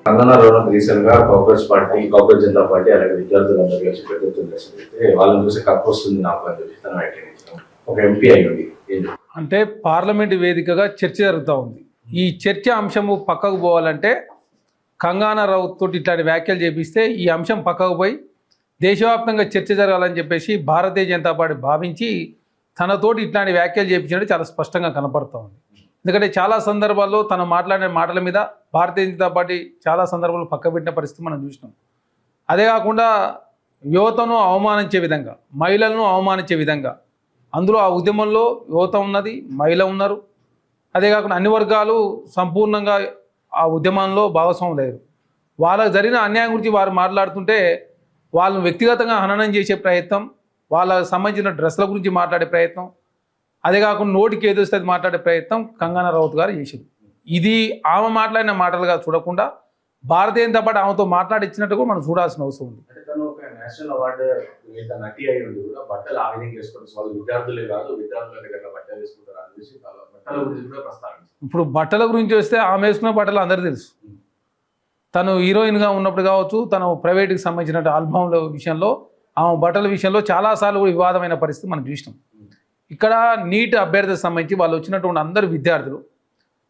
Kangana Ranaut recent గా Congress Janata party అలాగే విద్యార్థులందరూ కలిసి పెద్దెత్తున వాళ్ళని చూసి కప్పు వస్తుంది నాకు అని చెప్పి తను వ్యాఖ్యానించారు. ఒక ఎంపీ అయ్యింది. అంటే పార్లమెంట్ వేదికగా చర్చ జరుగుతూ ఉంది. ఈ చర్చ అంశము పక్కకు పోవాలంటే కంగనా రనౌత్ తోటి ఇట్లాంటి వ్యాఖ్యలు చేపిస్తే ఈ అంశం పక్కకు పోయి దేశవ్యాప్తంగా చర్చ జరగాలని చెప్పేసి భారతీయ జనతా పార్టీ భావించి తనతోటి ఇట్లాంటి వ్యాఖ్యలు చేయించినట్టు చాలా స్పష్టంగా కనపడుతూ ఉంది. ఎందుకంటే చాలా సందర్భాల్లో తను మాట్లాడిన మాటల మీద భారతీయ జనతా పార్టీ చాలా సందర్భాల్లో పక్కబెట్టిన పరిస్థితి మనం చూసినాం. అదే కాకుండా యువతను అవమానించే విధంగా, మహిళలను అవమానించే విధంగా, అందులో ఆ ఉద్యమంలో యువత ఉన్నది, మహిళ ఉన్నారు. అదే కాకుండా అన్ని వర్గాలు సంపూర్ణంగా ఆ ఉద్యమంలో భాగస్వాములు లేరు. వాళ్ళకు జరిగిన అన్యాయం గురించి వారు మాట్లాడుతుంటే వాళ్ళను వ్యక్తిగతంగా హననం చేసే ప్రయత్నం, వాళ్ళకు సంబంధించిన డ్రెస్ల గురించి మాట్లాడే ప్రయత్నం, అదే కాకుండా నోటికి ఏదొస్తుంది మాట్లాడే ప్రయత్నం కంగనా రనౌత్ గారు చేశారు. ఇది ఆమె మాట్లాడిన మాటలుగా చూడకుండా భారతీయ జనతా పార్టీ ఆమెతో మాట్లాడిచ్చినట్టు కూడా మనం చూడాల్సిన అవసరం ఉంది. నేషనల్ అవార్డు నటి అయి ఉండి కూడా బట్టలు ఆ విధంగా వేసుకుంటారు. వాళ్ళు విద్యార్థులే కాదు, విద్యార్థుల దగ్గర బట్టలు వేసుకుంటారు అనేసి బట్టల గురించి కూడా ప్రస్తావించారు. ఇప్పుడు బట్టల గురించి వస్తే ఆమె వేసుకున్న బట్టలు అందరూ తెలుసు. తను హీరోయిన్గా ఉన్నప్పుడు కావచ్చు, తను ప్రైవేట్కి సంబంధించిన ఆల్బమ్ల విషయంలో ఆమె బట్టల విషయంలో చాలాసార్లు కూడా వివాదమైన పరిస్థితి మనం చూసినాం. ఇక్కడ నీట్ అభ్యర్థికి సంబంధించి వాళ్ళు వచ్చినటువంటి అందరు విద్యార్థులు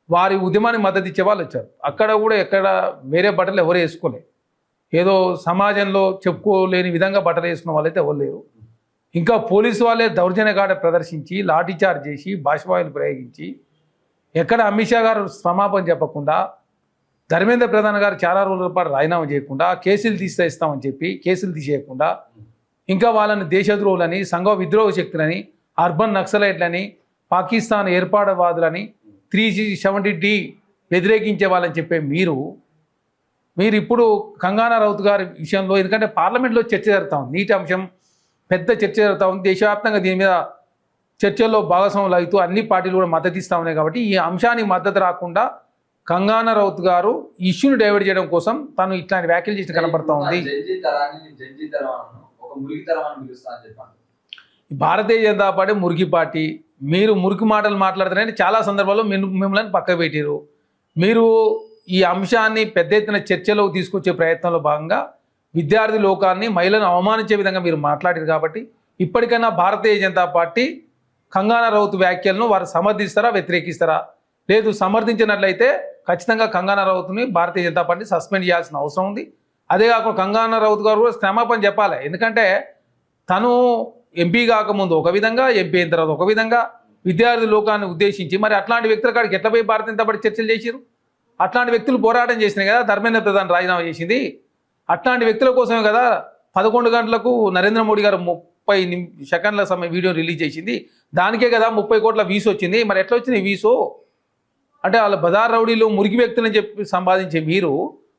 వారి ఉద్యమానికి మద్దతు ఇచ్చే వాళ్ళు వచ్చారు. అక్కడ కూడా ఎక్కడ వేరే బట్టలు ఎవరు వేసుకోలే. ఏదో సమాజంలో చెప్పుకోలేని విధంగా బట్టలు వేసుకున్న వాళ్ళైతే ఎవరు లేరు. ఇంకా పోలీసు వాళ్ళే దౌర్జన్యగాడ ప్రదర్శించి లాఠీచార్జ్ చేసి భాషవాయులు ప్రయోగించి ఎక్కడ అమిత్ షా గారు క్షమాపణ చెప్పకుండా, ధర్మేంద్ర ప్రధాన్ గారు చాలా రోజుల పాటు రాజీనామా చేయకుండా, కేసులు తీసేస్తామని చెప్పి కేసులు తీసేయకుండా, ఇంకా వాళ్ళని దేశద్రోహులని, సంఘ విద్రోహ శక్తులని, అర్బన్ నక్సలైట్లని, పాకిస్తాన్ ఏర్పాటువాదులని, 370D వ్యతిరేకించే వాళ్ళని చెప్పే మీరు ఇప్పుడు కంగనా రనౌత్ గారి విషయంలో, ఎందుకంటే పార్లమెంట్లో చర్చ జరుగుతూ ఉంది, నీటి అంశం పెద్ద చర్చ జరుగుతూ ఉంది, దేశవ్యాప్తంగా దీని మీద చర్చల్లో భాగస్వాములు అవుతూ అన్ని పార్టీలు కూడా మద్దతు ఇస్తూ ఉన్నాయి. కాబట్టి ఈ అంశానికి మద్దతు రాకుండా కంగనా రనౌత్ గారు ఇష్యూని డైవర్ట్ చేయడం కోసం తను ఇట్లాంటి వ్యాఖ్యలు చేసి కనపడుతూ ఉంది. భారతీయ జనతా పార్టీ మురికి పార్టీ, మీరు మురికి మాటలు మాట్లాడుతున్నారని చాలా సందర్భాల్లో మిమ్మల్ని పక్కకు పెట్టారు. మీరు ఈ అంశాన్ని పెద్ద ఎత్తున చర్చలోకి తీసుకొచ్చే ప్రయత్నంలో భాగంగా విద్యార్థి లోకాన్ని, మహిళలను అవమానించే విధంగా మీరు మాట్లాడారు. కాబట్టి ఇప్పటికైనా భారతీయ జనతా పార్టీ కంగనా రనౌత్ వ్యాఖ్యలను వారు సమర్థిస్తారా, వ్యతిరేకిస్తారా? లేదు, సమర్థించినట్లయితే ఖచ్చితంగా కంగనా రనౌత్ని భారతీయ జనతా పార్టీ సస్పెండ్ చేయాల్సిన అవసరం ఉంది. అదే కాకుండా కంగనా రనౌత్ గారు కూడా క్షమాపణ చెప్పాలి. ఎందుకంటే తను ఎంపీ కాకముందు ఒక విధంగా, ఎంపీ అయిన తర్వాత ఒక విధంగా విద్యార్థి లోకాన్ని ఉద్దేశించి, మరి అట్లాంటి వ్యక్తుల కాడికి ఎట్లా పోయి భారతీయ జనతా పార్టీ చర్చలు చేశారు? అట్లాంటి వ్యక్తులు పోరాటం చేసినాయి కదా ధర్మేంద్ర ప్రధాన్ రాజీనామా చేసింది. అట్లాంటి వ్యక్తుల కోసమే కదా 11 గంటలకు నరేంద్ర మోడీ గారు 30 సెకండ్ల సమయం వీడియో రిలీజ్ చేసింది. దానికే కదా 30 కోట్ల వీసు వచ్చింది. మరి ఎట్లా వచ్చింది వీసు? అంటే వాళ్ళ బజార్ రౌడీలు, మురికి వ్యక్తులని చెప్పి సంపాదించే మీరు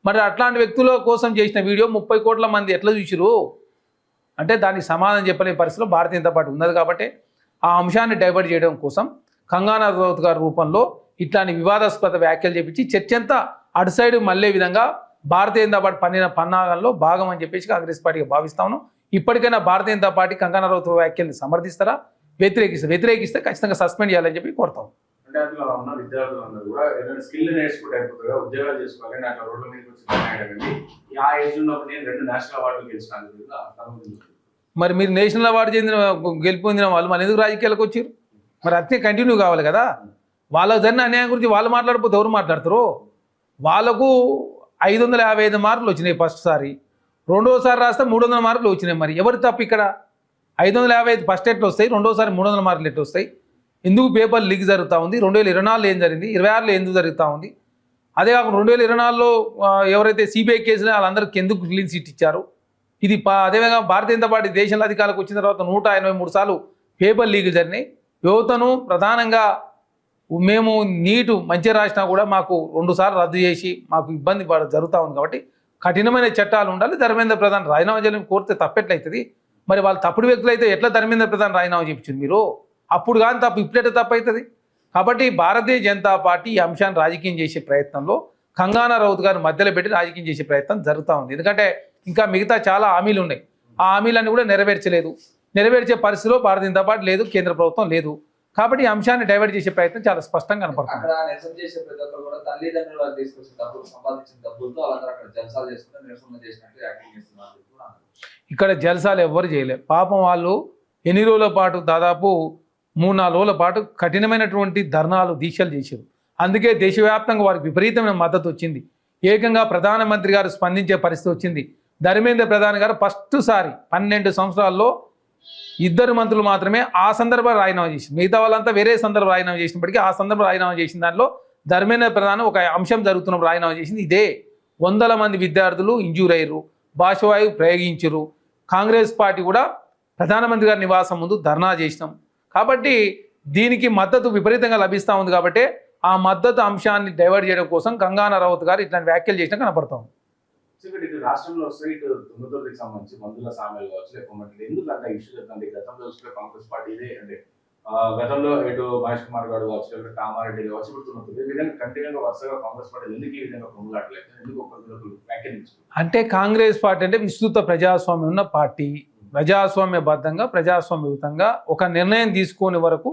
మరి అట్లాంటి వ్యక్తుల కోసం చేసిన వీడియో 30 కోట్ల మంది ఎట్లా చూసిరు? అంటే దానికి సమాధానం చెప్పలేని పరిస్థితిలో భారతీయ జనతా పార్టీ ఉన్నది. కాబట్టి ఆ అంశాన్ని డైవర్ట్ చేయడం కోసం కంగనా రనౌత్ గారి రూపంలో ఇట్లాంటి వివాదాస్పద వ్యాఖ్యలు చేపించి చర్చ అంతా అటు సైడ్ మళ్ళీ విధంగా భారతీయ జనతా పార్టీ పన్నిన పన్నాగంలో భాగం అని చెప్పేసి కాంగ్రెస్ పార్టీకి భావిస్తాను. ఇప్పటికైనా భారతీయ జనతా పార్టీ కంగనా రనౌత్ వ్యాఖ్యల్ని సమర్థిస్తారా, వ్యతిరేకిస్తే ఖచ్చితంగా సస్పెండ్ చేయాలని చెప్పి కోరుతాం. అంటే అందులో ఉన్న విద్యార్థులందరూ కూడా ఏదైనా స్కిల్ నేర్చుకుంటే అయిపోతుంది, ఉద్యోగాలు చేసుకోవాలి, నాకు రోడ్ల మీద వచ్చి ఆ ఏజ్ ఉన్నప్పుడు నేను 2 నేషనల్ అవార్డులు గెలిచినాను. మరి మీరు నేషనల్ అవార్డు గెలుపొందిన వాళ్ళు మరి ఎందుకు రాజకీయాలకు వచ్చారు? మరి అట్నే కంటిన్యూ కావాలి కదా. వాళ్ళకు జరిగిన అన్యాయం గురించి వాళ్ళు మాట్లాడిపోతే ఎవరు మాట్లాడతారు? వాళ్ళకు 555 మార్కులు వచ్చినాయి ఫస్ట్ సారి, రెండోసారి రాస్తే 300 మార్కులు వచ్చినాయి. మరి ఎవరు తప్పు ఇక్కడ? 555 ఫస్ట్ ఎట్లు వస్తాయి, రెండోసారి 300 మార్కులు ఎట్లు వస్తాయి? ఎందుకు పేపర్ లీక్ జరుగుతూ ఉంది? 2024లో ఏం జరిగింది, 26లో ఎందుకు జరుగుతూ ఉంది? అదే కాకుండా 2024లో ఎవరైతే సిబిఐ కేసులు వాళ్ళందరికీ ఎందుకు క్లీన్ చిట్ ఇచ్చారు? ఇది అదేవిధంగా భారతీయ జనతా పార్టీ దేశంలో అధికారులకు వచ్చిన తర్వాత 183 సార్లు పేపర్ లీకులు జరిగినాయి. యువతను ప్రధానంగా మేము నీటు మంచిగా రాసినా కూడా మాకు 2 సార్లు రద్దు చేసి మాకు ఇబ్బంది జరుగుతూ ఉంది. కాబట్టి కఠినమైన చట్టాలు ఉండాలి. ధర్మేంద్ర ప్రధాన్ రాజీనామా చేయడం కోరితే తప్పెట్లయితుంది? మరి వాళ్ళు తప్పుడు వ్యక్తులు అయితే ఎట్లా ధర్మేంద్ర ప్రధాన్ రాజీనామా చేయించింది మీరు? అప్పుడు కానీ తప్పు, ఇప్పుడైతే తప్పు అవుతుంది. కాబట్టి భారతీయ జనతా పార్టీ ఈ అంశాన్ని రాజకీయం చేసే ప్రయత్నంలో కంగనా రనౌత్ గారు మధ్యలో పెట్టి రాజకీయం చేసే ప్రయత్నం జరుగుతూ ఉంది. ఎందుకంటే ఇంకా మిగతా చాలా హామీలు ఉన్నాయి. ఆ హామీలన్నీ కూడా నెరవేర్చే పరిస్థితిలో భారతీయ జనతా పార్టీ లేదు, కేంద్ర ప్రభుత్వం లేదు. కాబట్టి ఈ అంశాన్ని డైవర్ట్ చేసే ప్రయత్నం చాలా స్పష్టంగా కనపడుతుంది. అక్కడ నిరసన చేసే ప్రతి ఒక్కరు కూడా తల్లిదండ్రులు వాళ్ళు తీసుకొచ్చిన డబ్బులు, సంపాదించిన డబ్బులతో వాళ్ళందరూ అక్కడ జలసాలు చేసుకుంటే నిరసన చేసినట్టు యాక్టింగ్ చేస్తున్నారు. ఇక్కడ జలసాలు ఎవ్వరు చేయలేదు. పాపం వాళ్ళు ఎన్ని రోజుల పాటు దాదాపు 3-4 రోజుల పాటు కఠినమైనటువంటి ధర్నాలు దీక్షలు చేశారు. అందుకే దేశవ్యాప్తంగా వారికి విపరీతమైన మద్దతు వచ్చింది. ఏకంగా ప్రధానమంత్రి గారు స్పందించే పరిస్థితి వచ్చింది. ధర్మేంద్ర ప్రధాన్ గారు ఫస్ట్ సారి 12 సంవత్సరాల్లో 2 మంత్రులు మాత్రమే ఆ సందర్భంలో రాజీనామా చేసింది. మిగతా వాళ్ళంతా వేరే సందర్భం రాజీనామా చేసినప్పటికీ ఆ సందర్భంలో రాజీనామా చేసిన దాంట్లో ధర్మేంద్ర ప్రధాన్ ఒక అంశం జరుగుతున్నప్పుడు రాజీనామా చేసింది. ఇదే 100 మంది విద్యార్థులు ఇంజూర్ అయ్యారు, భాషవాయువు ప్రయోగించారు. కాంగ్రెస్ పార్టీ కూడా ప్రధానమంత్రి గారి నివాసం ముందు ధర్నా చేసినాం. కాబట్టి దీనికి మద్దతు విపరీతంగా లభిస్తూ ఉంది. కాబట్టి ఆ మద్దతు అంశాన్ని డైవర్ట్ చేయడం కోసం కంగనా రనౌత్ గారు ఇట్లాంటి వ్యాఖ్యలు చేసినా కనపడతాం. ఇటు రాష్ట్రంలో వస్తే ఇటు తుంగతుర్తికి సంబంధించి మందుల సామెలు కావచ్చు, లేకపోతే ఎందుకు అంత ఇష్యూ చెప్తుంది? గతంలో చూస్తే కాంగ్రెస్ పార్టీ ఇదే అంటే గతంలో ఇటు మహేష్ కుమార్ గారు కావచ్చు, లేకపోతే కామారెడ్డి కావచ్చు, ఇప్పుడు తుంగతుర్తి ఈ విధంగా కంటిన్యూగా వరుసగా కాంగ్రెస్ పార్టీ ఎందుకు ఈ విధంగా పొంగులాట్లేదు, ఎందుకు ఒకరు వ్యాఖ్యానించుకుంటారు? అంటే కాంగ్రెస్ పార్టీ అంటే విస్తృత ప్రజాస్వామ్యం ఉన్న పార్టీ, ప్రజాస్వామ్యబద్ధంగా ప్రజాస్వామ్యయుతంగా ఒక నిర్ణయం తీసుకునే వరకు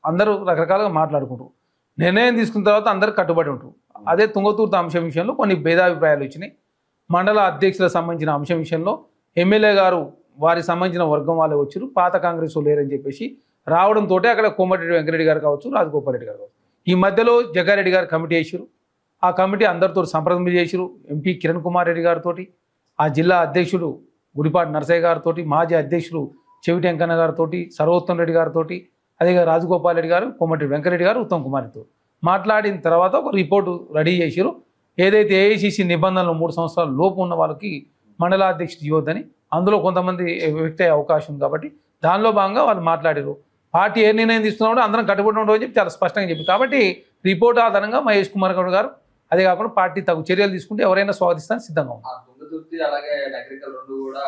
అందరూ రకరకాలుగా మాట్లాడుకుంటారు. నిర్ణయం తీసుకున్న తర్వాత అందరూ కట్టుబడి ఉంటారు. అదే తుంగతుర్తి అంశం విషయంలో కొన్ని భేదాభిప్రాయాలు వచ్చినాయి. మండల అధ్యక్షులకు సంబంధించిన అంశం విషయంలో ఎమ్మెల్యే గారు వారికి సంబంధించిన వర్గం వాళ్ళే వచ్చారు, పాత కాంగ్రెస్ లేరని చెప్పేసి రావడంతో అక్కడ కోమటిరెడ్డి వెంకరెడ్డి గారు కావచ్చు, రాజగోపాల్ రెడ్డి గారు కావచ్చు, ఈ మధ్యలో జగ్గారెడ్డి గారు కమిటీ వేసారు. ఆ కమిటీ అందరితో సంప్రదింపులు చేశారు. ఎంపీ కిరణ్ కుమార్ రెడ్డి గారితో, ఆ జిల్లా అధ్యక్షుడు గుడిపాటి నరసయ్య గారితో, మాజీ అధ్యక్షుడు చెవిటి వెంకన్న గారితో, సర్వోత్తమ్ రెడ్డి గారితో, అదే రాజగోపాల్ రెడ్డి గారు, కోమటిరెడ్డి వెంకరెడ్డి గారు, ఉత్తమ్ కుమార్తో మాట్లాడిన తర్వాత ఒక రిపోర్టు రెడీ చేశారు. ఏదైతే ఏఐసిసి నిబంధనలు 3 సంవత్సరాల లోపు ఉన్న వాళ్ళకి మండలాధ్యక్షుడు ఇవ్వద్దని, అందులో కొంతమంది ఎఫెక్ట్ అయ్యే అవకాశం ఉంది. కాబట్టి దానిలో భాగంగా వాళ్ళు మాట్లాడారు. పార్టీ ఏ నిర్ణయం తీసుకున్నాడో అందరం కట్టుబడి ఉండవు అని చెప్పి చాలా స్పష్టంగా చెప్పి, కాబట్టి రిపోర్ట్ ఆధారంగా మహేష్ కుమార్ గౌడ్ గారు అదే కాకుండా పార్టీ తగు చర్యలు తీసుకుంటే ఎవరైనా స్వాగతిస్తానికి సిద్ధంగా ఉంది. తుంగతుర్తి అలాగే నగరికల్ 2 కూడా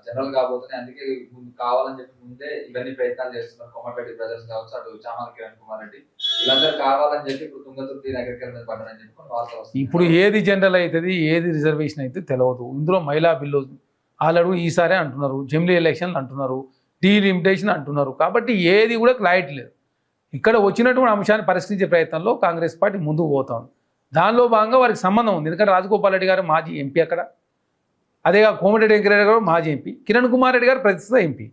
జనరల్ కాబోతున్నాయి. అందుకే ముందు కావాలని చెప్పి ముందే ఇవన్నీ ప్రయత్నాలు చేస్తున్నారు. కోమటిరెడ్డి బ్రదర్స్ కావచ్చు, అటు చామల కిరణ్ కుమార్ రెడ్డి వీళ్ళందరూ కావాలని చెప్పి ఇప్పుడు తుంగతుర్తి నగరికల్ మీద పడ్డారని చెప్పి వార్తలు వస్తాయి. ఇప్పుడు ఏది జనరల్ అవుతుంది, ఏది రిజర్వేషన్ అయితే తెలియదు. ఇందులో మహిళా బిల్లు ఆల్రెడీ ఈసారి అంటున్నారు, జమిలీ ఎలక్షన్లు అంటున్నారు, డీలిమిటేషన్ అంటున్నారు. కాబట్టి ఏది కూడా క్లారిటీ లేదు. ఇక్కడ వచ్చినటువంటి అంశాన్ని పరిష్కరించే ప్రయత్నంలో కాంగ్రెస్ పార్టీ ముందుకు పోతాం. దానిలో భాగంగా వారికి సంబంధం ఉంది. ఎందుకంటే రాజగోపాల్ రెడ్డి గారు మాజీ ఎంపీ అక్కడ, అదేగా కోమటిరెడ్డి వెంకరెడ్డి గారు మాజీ ఎంపీ, కిరణ్ కుమార్ రెడ్డి గారు ప్రస్తుత ఎంపీ,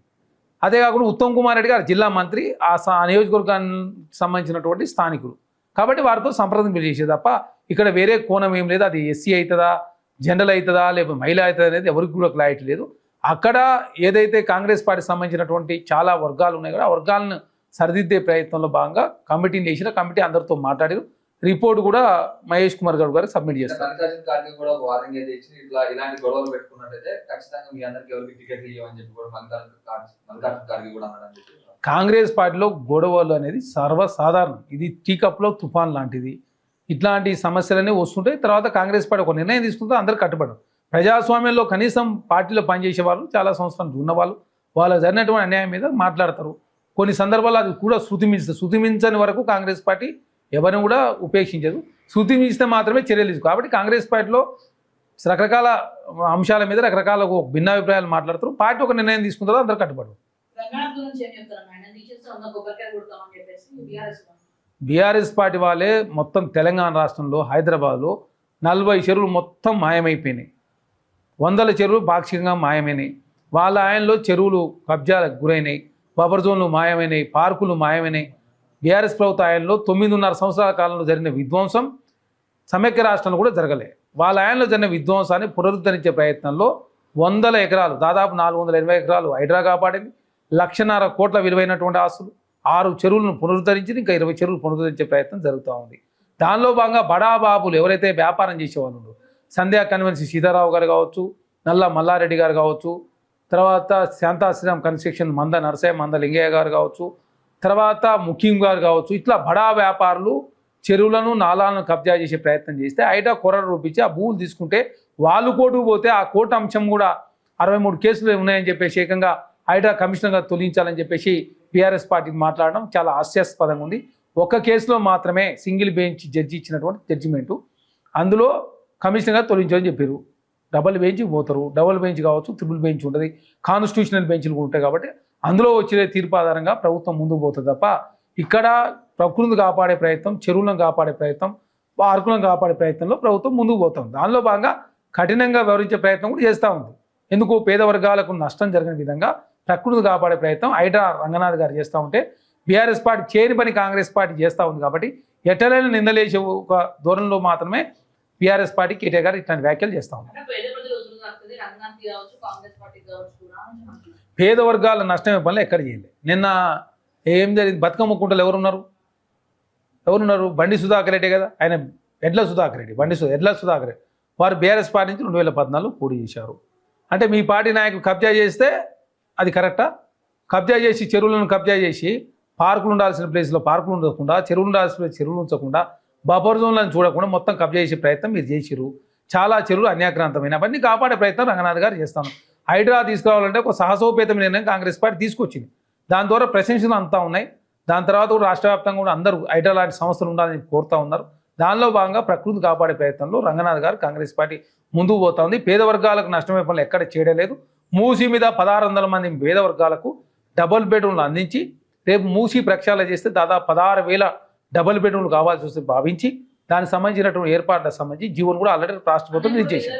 అదే కాకుండా ఉత్తమ్ కుమార్ రెడ్డి గారు జిల్లా మంత్రి, ఆ నియోజకవర్గానికి సంబంధించినటువంటి స్థానికులు. కాబట్టి వారితో సంప్రదింపులు చేసేది తప్ప ఇక్కడ వేరే కోణం ఏం లేదు. అది ఎస్సీ అవుతుందా, జనరల్ అవుతుందా, లేకపోతే మహిళ అవుతుందా అనేది ఎవరికి కూడా క్లారిటీ లేదు. అక్కడ ఏదైతే కాంగ్రెస్ పార్టీకి సంబంధించినటువంటి చాలా వర్గాలు ఉన్నాయి కదా, ఆ వర్గాలను సరిదిద్దే ప్రయత్నంలో భాగంగా కమిటీని చేసిన, కమిటీ అందరితో మాట్లాడారు. రిపోర్ట్ కూడా మహేష్ కుమార్ గౌడ్ గారికి సబ్మిట్ చేస్తారు. మల్లికార్జున ఖార్గే కూడా వార్నింగ్ అయితే ఇచ్చి ఇలాంటి గొడవలు పెట్టుకున్నట్టయితే ఖచ్చితంగా మీ అందరికి ఎవరికి టికెట్లు ఇవ్వమని చెప్పి కూడా మల్లికార్జున ఖార్గే కూడా అన్నారని చెప్పి. కాంగ్రెస్ పార్టీలో గొడవలు అనేది సర్వసాధారణం. ఇది టీ కప్లో తుఫాన్ లాంటిది. ఇట్లాంటి సమస్యలన్నీ వస్తుంటాయి. తర్వాత కాంగ్రెస్ పార్టీ ఒక నిర్ణయం తీసుకుంటే అందరూ కట్టుబడరు. ప్రజాస్వామ్యంలో కనీసం పార్టీలో పనిచేసే వాళ్ళు, చాలా సంవత్సరాలు ఉన్నవాళ్ళు, వాళ్ళకు జరిగినటువంటి అన్యాయం మీద మాట్లాడతారు. కొన్ని సందర్భాలు అది కూడా శృతిమించని వరకు కాంగ్రెస్ పార్టీ ఎవరిని కూడా ఉపేక్షించదు. శృతిమించితే మాత్రమే చర్యలు తీసుకో. కాబట్టి కాంగ్రెస్ పార్టీలో రకరకాల అంశాల మీద రకరకాల భిన్నాభిప్రాయాలు మాట్లాడుతారు. పార్టీ ఒక నిర్ణయం తీసుకుంటారో అందరూ కట్టుబడరు. బీఆర్ఎస్ పార్టీ వాళ్ళే మొత్తం తెలంగాణ రాష్ట్రంలో హైదరాబాద్లో 40 చెరువులు మొత్తం మాయమైపోయినాయి. 100 చెరువులు పాక్షికంగా మాయమైనాయి. వాళ్ళ ఆయనలో చెరువులు కబ్జాలకు గురైనాయి, బఫర్ జోన్లు మాయమైనాయి, పార్కులు మాయమైనాయి. బీఆర్ఎస్ ప్రభుత్వ ఆయనలో 9.5 సంవత్సరాల కాలంలో జరిగిన విధ్వంసం సమైక్య రాష్ట్రంలో కూడా జరగలే. వాళ్ళ ఆయనలో జరిగిన విధ్వంసాన్ని పునరుద్ధరించే ప్రయత్నంలో 100 ఎకరాలు, దాదాపు 480 ఎకరాలు హైడ్రా కాపాడింది. 1,50,000 కోట్ల విలువైనటువంటి ఆస్తులు, 6 చెరువులను పునరుద్ధరించి ఇంకా 20 చెరువులు పునరుద్ధరించే ప్రయత్నం జరుగుతూ ఉంది. దానిలో భాగంగా బడాబాబులు ఎవరైతే వ్యాపారం చేసేవాళ్ళు, సంధ్యా కన్వెన్సీ సీతారావు గారు కావచ్చు, నల్ల మల్లారెడ్డి గారు కావచ్చు, తర్వాత శాంతాశ్రీరామ్ కన్స్ట్రక్షన్ మంద నరసయ్య, మంద లింగయ్య గారు కావచ్చు, తర్వాత ముఖ్యం గారు కావచ్చు, ఇట్లా బడా వ్యాపారులు చెరువులను నాలాలను కబ్జా చేసే ప్రయత్నం చేస్తే హైడ్రా కొరడు రూపించి ఆ భూములు తీసుకుంటే వాళ్ళు కోర్టుకు పోతే ఆ కోర్టు అంశం కూడా 63 కేసులు ఉన్నాయని చెప్పేసి ఏకంగా హైడ్రా కమిషనర్గా తొలగించాలని చెప్పేసి బీఆర్ఎస్ పార్టీకి మాట్లాడడం చాలా హాస్యాస్పదంగా ఉంది. ఒక్క కేసులో మాత్రమే సింగిల్ బెంచ్ జడ్జి ఇచ్చినటువంటి జడ్జిమెంటు, అందులో కమిషనర్గా తొలగించాలని చెప్పారు. డబుల్ బెంచ్కి పోతారు, డబుల్ బెంచ్ కావచ్చు, ట్రిపుల్ బెంచ్ ఉంటుంది, కాన్స్టిట్యూషనల్ బెంచ్లు కూడా ఉంటాయి. కాబట్టి అందులో వచ్చే తీర్పు ఆధారంగా ప్రభుత్వం ముందుకు పోతుంది తప్ప ఇక్కడ ప్రకృతిని కాపాడే ప్రయత్నం, చెరువులను కాపాడే ప్రయత్నం, పార్కులను కాపాడే ప్రయత్నంలో ప్రభుత్వం ముందుకు పోతుంది. దానిలో భాగంగా కఠినంగా వ్యవహరించే ప్రయత్నం కూడా చేస్తూ ఉంది. ఎందుకు పేద వర్గాలకు నష్టం జరిగిన విధంగా ప్రకృతిని కాపాడే ప్రయత్నం హైడ్రా రంగనాథ్ గారు చేస్తూ ఉంటే బీఆర్ఎస్ పార్టీ చేయని పని కాంగ్రెస్ పార్టీ చేస్తూ ఉంది. కాబట్టి ఎటలైన నిందలేసే ఒక ధోరణిలో మాత్రమే బీఆర్ఎస్ పార్టీ కేటీఆర్ గారు ఇట్లాంటి వ్యాఖ్యలు చేస్తూ ఉన్నారు. పేద వర్గాల నష్టమే పనులు ఎక్కడ చేయలేదు. నిన్న ఏం జరిగింది? బతుకమ్మ కుంటలు ఎవరున్నారు? బండి సుధాకర్ రెడ్డి కదా, ఆయన ఎడ్ల సుధాకర్ రెడ్డి, ఎడ్ల సుధాకర్ రెడ్డి వారు బీఆర్ఎస్ పార్టీ నుంచి 2014 పోటీ చేశారు. అంటే మీ పార్టీ నాయకులు కబ్జా చేస్తే అది కరెక్టా? కబ్జా చేసి చెరువులను కబ్జా చేసి పార్కులు ఉండాల్సిన ప్లేస్లో పార్కులు ఉండకుండా, చెరువులు ఉండాల్సిన ప్లేస్ చెరువులు ఉంచకుండా, బఫర్ జోన్లను చూడకుండా మొత్తం కబ్జా చేసే ప్రయత్నం మీరు చేసిరు. చాలా చెరువులు అన్యాక్రాంతమైన అవన్నీ కాపాడే ప్రయత్నం రంగనాథ్ గారు చేస్తాను. హైడ్రా తీసుకురావాలంటే ఒక సాహసోపేతమైన నిర్ణయం కాంగ్రెస్ పార్టీ తీసుకొచ్చింది. దాని ద్వారా ప్రశంసలు అంతా ఉన్నాయి. దాని తర్వాత కూడా రాష్ట్ర వ్యాప్తంగా కూడా అందరూ హైడ్రా లాంటి సంస్థలు ఉండాలని కోరుతూ ఉన్నారు. దానిలో భాగంగా ప్రకృతి కాపాడే ప్రయత్నంలో రంగనాథ్ గారు కాంగ్రెస్ పార్టీ ముందుకు పోతా ఉంది. పేద వర్గాలకు నష్టమే పనులు ఎక్కడ చేయలేదు. మూసీ మీద 1600 మంది పేద వర్గాలకు డబుల్ బెడ్రూమ్లు అందించి రేపు మూసీ ప్రక్షాళన చేస్తే దాదాపు 16,000 డబుల్ బెడ్రూమ్లు కావాల్సి వస్తే భావించి దానికి సంబంధించినటువంటి ఏర్పాట్లకు సంబంధించి జీవోను కూడా ఆల్రెడీ రాష్ట్ర ప్రభుత్వం రిలీజ్ చేసింది.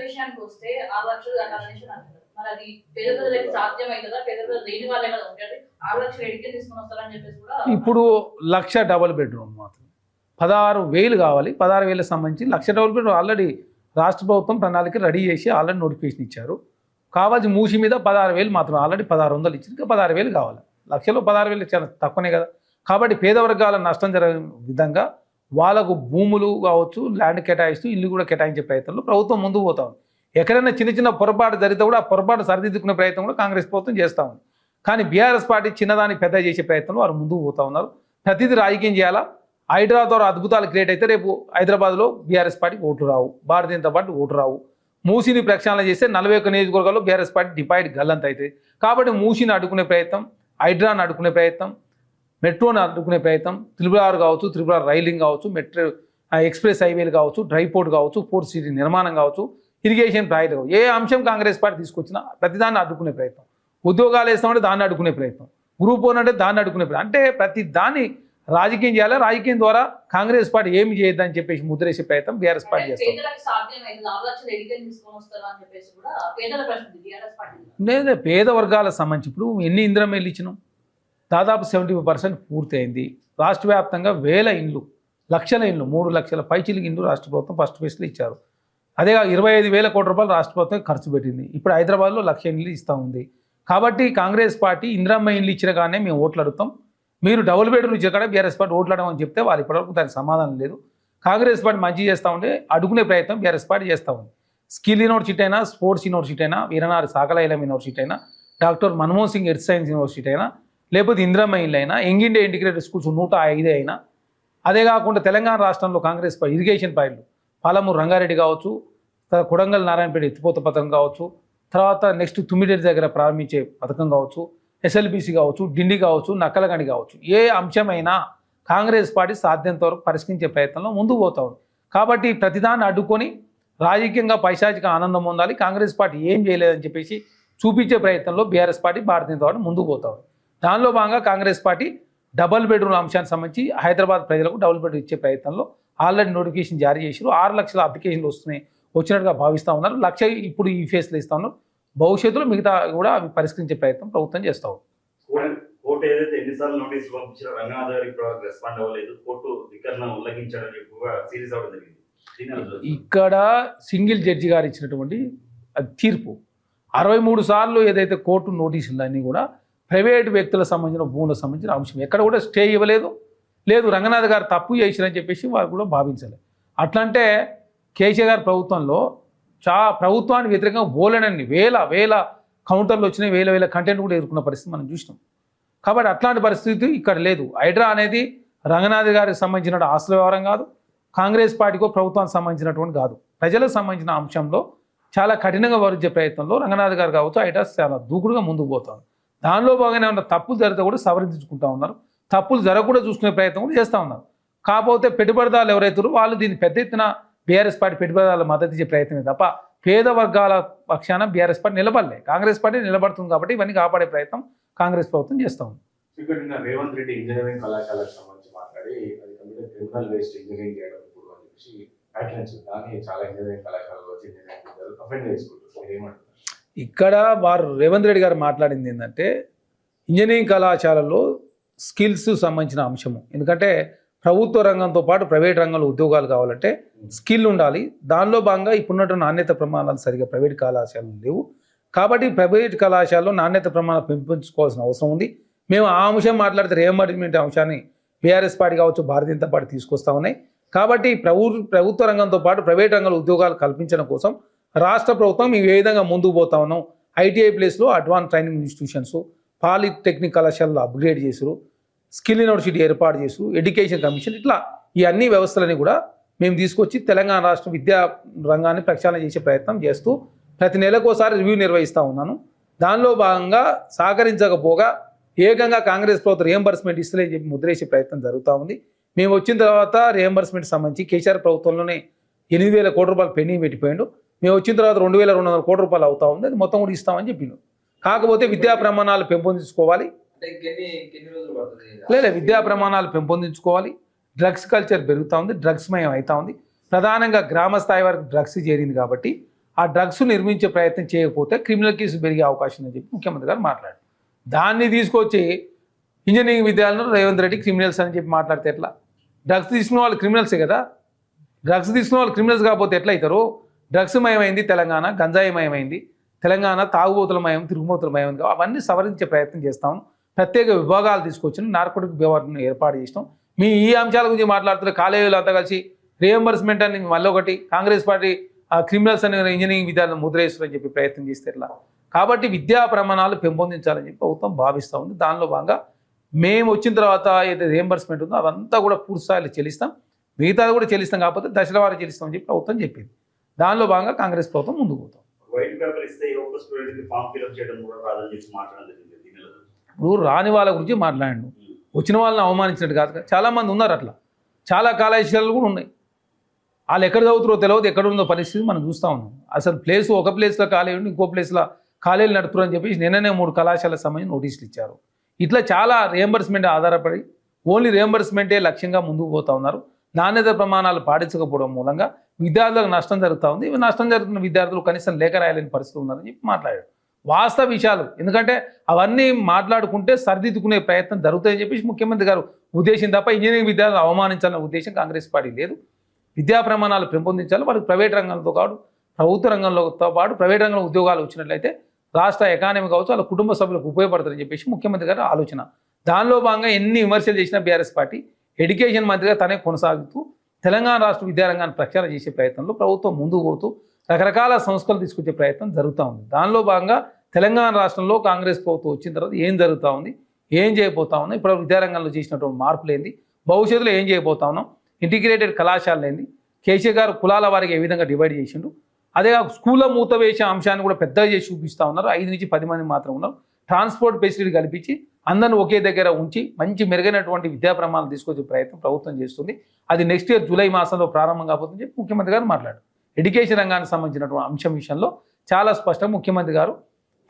ఇప్పుడు 1,00,000 డబుల్ బెడ్రూమ్ మాత్రం 16,000 కావాలి. 16,000 సంబంధించి 1,00,000 డబుల్ బెడ్రూమ్ ఆల్రెడీ రాష్ట్ర ప్రభుత్వం ప్రణాళిక రెడీ చేసి ఆల్రెడీ నోటిఫికేషన్ ఇచ్చారు. కావాల్సి మూసి మీద 16,000 మాత్రం ఆల్రెడీ 1,600 ఇచ్చింది. ఇంకా 16,000 కావాలి. 1,00,000లో 16,000 చాలా తక్కువనే కదా. కాబట్టి పేద వర్గాల నష్టం జరిగే విధంగా వాళ్ళకు భూములు కావచ్చు, ల్యాండ్ కేటాయిస్తూ ఇల్లు కూడా కేటాయించే ప్రయత్నంలో ప్రభుత్వం ముందుకు పోతా ఉంది. ఎక్కడైనా చిన్న చిన్న పొరపాటు జరిగితే కూడా ఆ పొరపాటు సరిదిద్దుకునే ప్రయత్నం కూడా కాంగ్రెస్ ప్రభుత్వం చేస్తూ ఉంది. కానీ బీఆర్ఎస్ పార్టీ చిన్నదాన్ని పెద్ద చేసే ప్రయత్నంలో వారు ముందుకు పోతా ఉన్నారు. ప్రతిదీ రాజకీయం చేయాలా? హైడ్రా ద్వారా అద్భుతాలు క్రియేట్ అయితే రేపు హైదరాబాద్లో బీఆర్ఎస్ పార్టీకి ఓట్లు రావు, భారతీయ జనతా పార్టీ ఓటు రావు. మూసీని ప్రక్షాళన చేస్తే 41 నియోజకవర్గాల్లో బీఆర్ఎస్ పార్టీ డిపాయిట్ గల్లంత అవుతుంది. కాబట్టి మూసీని అడ్డుకునే ప్రయత్నం, హైడ్రాను అడ్డుకునే ప్రయత్నం, మెట్రోని అడ్డుకునే ప్రయత్నం, త్రిపుర కావచ్చు, త్రిపుర రైలింగ్ కావచ్చు, మెట్రో ఎక్స్ప్రెస్ హైవేలు కావచ్చు, డ్రై పోర్ట్ కావచ్చు, పోర్ట్ సిటీ నిర్మాణం కావచ్చు, ఇరిగేషన్ ప్రాజెక్టు కావచ్చు, ఏ అంశం కాంగ్రెస్ పార్టీ తీసుకొచ్చినా ప్రతిదాన్ని అడ్డుకునే ప్రయత్నం. ఉద్యోగాలు వేస్తామంటే దాన్ని అడ్డుకునే ప్రయత్నం, గ్రూప్ 1 అంటే దాన్ని అడ్డుకునే ప్రయత్నం. అంటే ప్రతి దాన్ని రాజకీయం చేయాలి. రాజకీయం ద్వారా కాంగ్రెస్ పార్టీ ఏమి చేయొద్దని చెప్పేసి ముద్రేసే ప్రయత్నం బీఆర్ఎస్ పార్టీ చేస్తుంది. లేదా పేద వర్గాలకు సంబంధించి ఇప్పుడు ఎన్ని ఇందిరమ్మ ఇల్లు ఇచ్చినాం? దాదాపు 75% పూర్తయింది. రాష్ట్ర వ్యాప్తంగా 1000 ఇండ్లు, లక్షల ఇండ్లు, 3 లక్షల పైచిలికి ఇండ్లు రాష్ట్ర ప్రభుత్వం ఫస్ట్ ఫేజ్లో ఇచ్చారు. అదేగా 25,000 కోట్ల రూపాయలు రాష్ట్ర ప్రభుత్వం ఖర్చు పెట్టింది. ఇప్పుడు హైదరాబాద్లో 1,00,000 ఇండ్లు ఇస్తూ ఉంది. కాబట్టి కాంగ్రెస్ పార్టీ ఇందిరమ్మ ఇండ్లు ఇచ్చిన కానీ మేము ఓట్లు అడుగుతాం, మీరు డబుల్ బెడ్రూమ్ ఇచ్చిన కాడ బీఆర్ఎస్ పార్టీ ఓట్లు అడగమని చెప్తే వాళ్ళు ఇప్పటివరకు దానికి సమాధానం లేదు. కాంగ్రెస్ పార్టీ మంచి చేస్తూ ఉంటే అడుగునే ప్రయత్నం బీఆర్ఎస్ పార్టీ చేస్తూ ఉంది. స్కిల్ యూనివర్సిటీ అయినా, స్పోర్ట్స్ యూనివర్సిటీ అయినా, వీరనారి సాకలైలం యూనివర్సిటీ అయినా, doctor Manmohan Singh earth science university అయినా, లేకపోతే ఇందిరమ్మ ఇండ్లు అయినా, యంగ్ ఇండియా ఇంటిగ్రేటెడ్ స్కూల్స్ 105 అయినా, అదే కాకుండా తెలంగాణ రాష్ట్రంలో కాంగ్రెస్ పార్టీ ఇరిగేషన్ ప్రాజెక్టులు పాలమూరు రంగారెడ్డి కావచ్చు, కొడంగల్ నారాయణపేట ఎత్తిపోత పథకం కావచ్చు, తర్వాత నెక్స్ట్ తుమ్మిడేటి దగ్గర ప్రారంభించే పథకం కావచ్చు, ఎస్ఎల్బీసీ కావచ్చు, డిండి కావచ్చు, నక్కలగండి కావచ్చు, ఏ అంశమైనా కాంగ్రెస్ పార్టీ సాధ్యంత వరకు పరిష్కరించే ప్రయత్నంలో ముందుకు పోతా ఉంది. కాబట్టి ప్రతిదాన్ని అడ్డుకొని రాజకీయంగా పైశాచిక ఆనందం పొందాలి, కాంగ్రెస్ పార్టీ ఏం చేయలేదని చెప్పేసి చూపించే ప్రయత్నంలో BRS party Bharatiya Janata party ముందుకు పోతా ఉంది. దానిలో భాగంగా కాంగ్రెస్ పార్టీ డబుల్ బెడ్రూమ్ అంశానికి సంబంధించి హైదరాబాద్ ప్రజలకు డబుల్ బెడ్రూమ్ ఇచ్చే ప్రయత్నంలో ఆల్రెడీ నోటిఫికేషన్ జారీ చేశారు. 6 లక్షల అప్లికేషన్లు వచ్చినట్టుగా భావిస్తూ ఉన్నారు. 1,00,000 ఇప్పుడు ఈ ఫేస్లో ఇస్తూ ఉన్నారు. భవిష్యత్తులో మిగతా కూడా అవి పరిష్కరించే ప్రయత్నం ప్రభుత్వం చేస్తూ ఉంది. కోర్టు ఏదైతే ఎన్నిసార్లు నోటీసులు పంపించారో రంగనాథ్ గారు ఇప్పుడు రెస్పాండ్ అవ్వలేదు, కోర్టు ధిక్కరణ ఉల్లంఘించారని చెప్పి సీరియస్ అవ్వడం జరిగింది. ఇక్కడ సింగిల్ జడ్జి గారు ఇచ్చినటువంటి తీర్పు 63 సార్లు ఏదైతే కోర్టు నోటీసులు అన్నీ కూడా ప్రైవేటు వ్యక్తులకు సంబంధించిన భూములకు సంబంధించిన అంశం ఎక్కడ కూడా స్టే ఇవ్వలేదు. లేదు రంగనాథ్ గారు తప్పు చేసిరని చెప్పేసి వారు కూడా భావించలేదు. అట్లంటే కేసీఆర్ గారి ప్రభుత్వంలో ప్రభుత్వానికి వ్యతిరేకంగా బోలెనన్ని వేల కౌంటర్లు వచ్చినాయి, వేల కంటెంట్ కూడా ఎదుర్కొన్న పరిస్థితి మనం చూసినాం. కాబట్టి అట్లాంటి పరిస్థితి ఇక్కడ లేదు. హైడ్రా అనేది రంగనాథ్ గారికి సంబంధించిన ఆస్తుల వ్యవహారం కాదు, కాంగ్రెస్ పార్టీకో ప్రభుత్వానికి సంబంధించినటువంటి కాదు, ప్రజలకు సంబంధించిన అంశంలో చాలా కఠినంగా వరించే ప్రయత్నంలో రంగనాథ్ గారు కావచ్చు హైడ్రా చాలా దూకుడుగా ముందుకు పోతారు. దానిలో బాగానే ఉన్న తప్పులు జరిగితే కూడా సవరించుకుంటూ ఉన్నారు, తప్పులు జరగకుండా చూసుకునే ప్రయత్నం కూడా చేస్తూ ఉన్నారు. కాకపోతే పెట్టుబడిదారులు ఎవరైతారో వాళ్ళు దీన్ని పెద్ద ఎత్తున బీఆర్ఎస్ పార్టీ పెట్టుబడిదారుల మద్దతు ఇచ్చే ప్రయత్నమే తప్ప పేద వర్గాల పక్షాన బీఆర్ఎస్ పార్టీ నిలబడలే. కాంగ్రెస్ పార్టీ నిలబడుతుంది కాబట్టి ఇవన్నీ కాపాడే ప్రయత్నం కాంగ్రెస్ ప్రభుత్వం చేస్తూ ఉంది. ఇక్కడ నిన్న రేవంత్ రెడ్డి ఇంజనీరింగ్ కళాశాలకు సంబంధించి మాట్లాడి అది కంప్లీట్ క్రిమినల్ వేస్ట్ ఇంజనీరింగ్ చేయడం ఇప్పుడు అని చెప్పేసి ప్యాటర్న్స్ కానీ చాలా ఇంజనీరింగ్ కళాశాలలో వచ్చి ఇంజనీరింగ్ అఫెండ్ చేసుకుంటారు. మీరు ఏమంటారు? ఇక్కడ వారు రేవంత్ రెడ్డి గారు మాట్లాడింది ఏంటంటే ఇంజనీరింగ్ కళాశాలలో స్కిల్స్ సంబంధించిన అంశము. ఎందుకంటే ప్రభుత్వ రంగంతో పాటు ప్రైవేట్ రంగంలో ఉద్యోగాలు కావాలంటే స్కిల్ ఉండాలి. దానిలో భాగంగా ఇప్పుడున్నట్టు నాణ్యత ప్రమాణాలు సరిగా ప్రైవేట్ కళాశాలలు లేవు. కాబట్టి ప్రైవేట్ కళాశాలలో నాణ్యత ప్రమాణాలు పెంపొందించుకోవాల్సిన అవసరం ఉంది. మేము ఆ అంశం మాట్లాడితే రియంబర్స్మెంట్ అంశాన్ని బీఆర్ఎస్ పార్టీ కావచ్చు, భారతీయ జనతా పార్టీ తీసుకొస్తా ఉన్నాయి. కాబట్టి ప్రభుత్వ రంగంతో పాటు ప్రైవేట్ రంగంలో ఉద్యోగాలు కల్పించడం కోసం రాష్ట్ర ప్రభుత్వం ఈ విధంగా ముందుకు పోతా ఉన్నాం. ఐటీఐ ప్లేస్లో అడ్వాన్స్ ట్రైనింగ్ ఇన్స్టిట్యూషన్స్, పాలిటెక్నిక్ కళాశాలలో అప్గ్రేడ్ చేసారు, స్కిల్ యూనివర్సిటీ ఏర్పాటు చేసారు, ఎడ్యుకేషన్ కమిషన్, ఇట్లా ఈ అన్ని వ్యవస్థలని కూడా మేము తీసుకొచ్చి తెలంగాణ రాష్ట్ర విద్యా రంగాన్ని ప్రక్షాళన చేసే ప్రయత్నం చేస్తూ ప్రతి నెలకోసారి రివ్యూ నిర్వహిస్తూ ఉన్నాను. దానిలో భాగంగా సహకరించకపోగా ఏకంగా కాంగ్రెస్ ప్రభుత్వం రియంబర్స్మెంట్ ఇస్తలేని చెప్పి ముద్రేసే ప్రయత్నం జరుగుతూ ఉంది. మేము వచ్చిన తర్వాత రియంబర్స్మెంట్ సంబంధించి కేసీఆర్ ప్రభుత్వంలోనే 8,000 కోట్ల రూపాయలు పెండింగ్ పెట్టిపోయిండు. మేము వచ్చిన తర్వాత 2,200 కోట్ల రూపాయలు అవుతా ఉంది. అది మొత్తం కూడా ఇస్తామని చెప్పిండు. కాకపోతే విద్యా ప్రమాణాలు పెంపొందించుకోవాలి. లేదు, విద్యా ప్రమాణాలు పెంపొందించుకోవాలి. డ్రగ్స్ కల్చర్ పెరుగుతూ ఉంది, డ్రగ్స్ మయం అవుతా ఉంది. ప్రధానంగా గ్రామ స్థాయి వరకు డ్రగ్స్ చేరింది కాబట్టి ఆ డ్రగ్స్ నిర్మించే ప్రయత్నం చేయకపోతే క్రిమినల్ కేసు పెరిగే అవకాశం ఉందని చెప్పి ముఖ్యమంత్రి గారు మాట్లాడారు. దాన్ని తీసుకొచ్చి ఇంజనీరింగ్ విద్యాలయంలో రేవంత్ రెడ్డి క్రిమినల్స్ అని చెప్పి మాట్లాడితే ఎట్లా? డ్రగ్స్ తీసుకున్న వాళ్ళు క్రిమినల్సే కదా. డ్రగ్స్ తీసుకున్న వాళ్ళు క్రిమినల్స్ కాకపోతే ఎట్లా అవుతారు? డ్రగ్స్ మయమైంది తెలంగాణ, గంజాయి మయమైంది తెలంగాణ, తాగుబోతుల మయం, తిరుగుబోతుల మయం, అవన్నీ సవరించే ప్రయత్నం చేస్తాం. ప్రత్యేక విభాగాలు తీసుకొచ్చి నార్కోటిక్ వ్యవహారం ఏర్పాటు చేసినాం. మీ ఈ అంశాల గురించి మాట్లాడుతున్న కాలేజీలు అంతా కలిసి రియంబర్స్మెంట్ అని మళ్ళీ ఒకటి కాంగ్రెస్ పార్టీ క్రిమినల్స్ అనే ఇంజనీరింగ్ విద్యార్థులు ముద్రేస్తారని చెప్పి ప్రయత్నం చేస్తే ఎట్లా? కాబట్టి విద్యా ప్రమాణాలు పెంపొందించాలని చెప్పి ప్రభుత్వం భావిస్తూ ఉంది. దానిలో భాగంగా మేము వచ్చిన తర్వాత ఏదైతే రియంబర్స్మెంట్ ఉందో అవంతా కూడా పూర్తి స్థాయిలో చెల్లిస్తాం, మిగతాది కూడా చెల్లిస్తాం, కాకపోతే దశల వారీ చెల్లిస్తామని చెప్పి ప్రభుత్వం చెప్పింది. దానిలో భాగంగా కాంగ్రెస్ ప్రభుత్వం ముందుకు పోతాం. వైట్ పేపర్ ఇస్తే ఒక్క స్టూడెంట్కి ఫామ్ ఫిల్అప్ చేయడం కూడా రాదని చెప్పి మాట్లాడలేదు. ఇప్పుడు రాని వాళ్ళ గురించి మాట్లాడండు, వచ్చిన వాళ్ళని అవమానించినట్టు కాదు. చాలామంది ఉన్నారు అట్లా, చాలా కళాశాలలు కూడా ఉన్నాయి. వాళ్ళు ఎక్కడ చదువుతారో తెలియదు, ఎక్కడ ఉందో పరిస్థితి మనం చూస్తూ ఉన్నాం. అసలు ఒక ప్లేస్లో కాలేజీ ఉండి ఇంకో ప్లేస్లో కాలేజీలు నడుపుతారని చెప్పేసి నిన్ననే 3 కళాశాలకు సంబంధించి నోటీసులు ఇచ్చారు. ఇట్లా చాలా రియంబర్స్మెంట్ ఆధారపడి ఓన్లీ రియంబర్స్మెంటే లక్ష్యంగా ముందుకు పోతూ ఉన్నారు. నాణ్యత ప్రమాణాలు పాటించకపోవడం మూలంగా విద్యార్థులకు నష్టం జరుగుతూ ఉంది. నష్టం జరుగుతున్న విద్యార్థులు కనీసం లేఖ రాయలేని పరిస్థితి ఉన్నారని చెప్పి మాట్లాడారు. వాస్తవ విషయాలు, ఎందుకంటే అవన్నీ మాట్లాడుకుంటే సరిదిద్దుకునే ప్రయత్నం జరుగుతాయని చెప్పేసి ముఖ్యమంత్రి గారు ఉద్దేశం తప్ప ఇంజనీరింగ్ విద్యార్థులు అవమానించాలనే ఉద్దేశం కాంగ్రెస్ పార్టీ లేదు. విద్యా ప్రమాణాలు పెంపొందించాలి. వాళ్ళకి ప్రైవేట్ రంగంతో పాటు ప్రభుత్వ రంగంలోతో పాటు ప్రైవేట్ రంగంలో ఉద్యోగాలు వచ్చినట్లయితే రాష్ట్ర ఎకానమీ కావచ్చు, వాళ్ళ కుటుంబ సభ్యులకు ఉపయోగపడుతుందని చెప్పేసి ముఖ్యమంత్రి గారు ఆలోచన. దానిలో భాగంగా ఎన్ని విమర్శలు చేసినా బీఆర్ఎస్ పార్టీ ఎడ్యుకేషన్ మంత్రిగా తనే కొనసాగుతూ తెలంగాణ రాష్ట్ర విద్యారంగాన్ని ప్రక్షాళన చేసే ప్రయత్నంలో ప్రభుత్వం ముందుకు పోతూ రకరకాల సంస్కరణలు తీసుకొచ్చే ప్రయత్నం జరుగుతూ ఉంది. దానిలో భాగంగా తెలంగాణ రాష్ట్రంలో కాంగ్రెస్ ప్రభుత్వం వచ్చిన తర్వాత ఏం జరుగుతూ ఉంది, ఏం చేయబోతా ఉన్నాం, ఇప్పుడు విద్యారంగంలో చేసినటువంటి మార్పులు ఏంది, భవిష్యత్తులో ఏం చేయబోతా ఉన్నాం, ఇంటిగ్రేటెడ్ కళాశాలలు ఏంది, కేసీఆర్ గారు కులాల వారికి ఏ విధంగా డివైడ్ చేసిండు, అదే స్కూల్లో మూత వేసే అంశాన్ని కూడా పెద్దగా చేసి చూపిస్తూ ఉన్నారు. 5 నుంచి 10 మంది మాత్రం ఉన్నారు. ట్రాన్స్పోర్ట్ ఫెసిలిటీ కల్పించి అందరిని ఒకే దగ్గర ఉంచి మంచి మెరుగైనటువంటి విద్యా ప్రమాణాలు తీసుకొచ్చే ప్రయత్నం ప్రభుత్వం చేస్తుంది. అది నెక్స్ట్ ఇయర్ జూలై మాసంలో ప్రారంభం కాబోతుందని చెప్పి ముఖ్యమంత్రి గారు మాట్లాడారు. ఎడ్యుకేషన్ రంగానికి సంబంధించినటువంటి అంశం విషయంలో చాలా స్పష్టంగా ముఖ్యమంత్రి గారు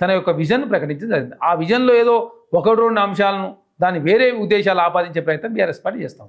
తన యొక్క విజన్ ప్రకటించడం జరిగింది. ఆ విజన్లో ఏదో 1-2 అంశాలను దాన్ని వేరే ఉద్దేశాలు ఆపాదించే ప్రయత్నం బీఆర్ఎస్ పార్టీ చేస్తాం.